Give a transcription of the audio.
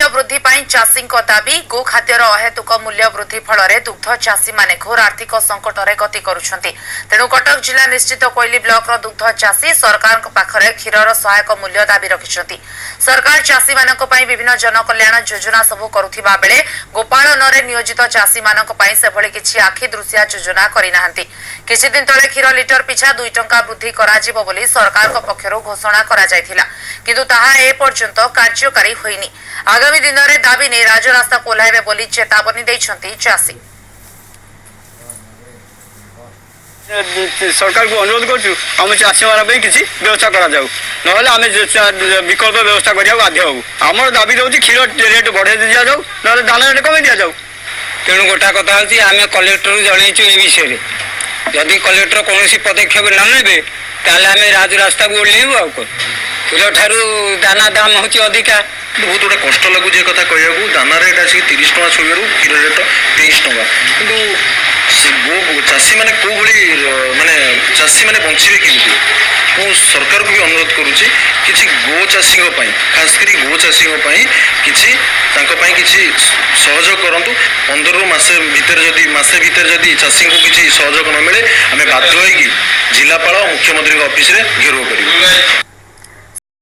वृद्धि पर चाषी दाबी गो खाद्यर अहेतुक मूल्य वृद्धि फल दुग्ध चाषी माने घोर आर्थिक संकट में गति करुछंती। तेणु कटक जिला निश्चित कोइली ब्लॉक दुग्ध चाषी सरकार पाखरे क्षीरर सहायक मूल्य दाबी रखिछंती। सरकार चाषी मानक पई विभिन्न जनकल्याण योजना सबु करुथिबा बेले गोपालन रे नियोजित चाषी मानक पई सेभଳି किछि आखि दृश्य योजना करि नाहंती। किछि दिन तळे क्षीर लिटर पिछा 2 टंका वृद्धि कराजिबो बोली सरकार पक्षरु घोषणा करा जायथिला, किंतु ताहा ए पर्यंत कार्यकारी होइनी। आगामी दिन में दाबी नहीं राजरास्ता कोल्हाइबे बोली चेतावनी दैछंती चाषी। सरकार को अनुरोध करूँ आम चाषी मान किसी व्यवस्था करा जाऊ ना आम विकल्प व्यवस्था करा बाध्य हूँ। आम दाबी रोचे क्षीर रेट बढ़े दि जाऊ ना दाना रेट कमे दि जाऊ। तेणु गोटा कथा हूँ आम कलेक्टर जनईचु ए विषय जदि कलेक्टर कौन पदक्षेप न ने आम राजरास्ता को ओह्लैबू आ क्षीर ठार दाना दाम हूँ अधिका बहुत गुड़ा कष्ट लगुच कथा कहू दाना रेट आसिक 30 टका छुड़ क्षीर रेट 23 टका कि चाषी मैंने कौ भाई माने चाषी मैंने बचे केमती सरकार को भी अनुरोध करुच्ची कि गो चाषी खासकर गो चाषी कि सहयोग करूँ 15 मासे भितर जदि चाषी को किसी सहयोग न मिले आम बाध्य हो जिलापाल मुख्यमंत्री ऑफिस रे घेराव कर।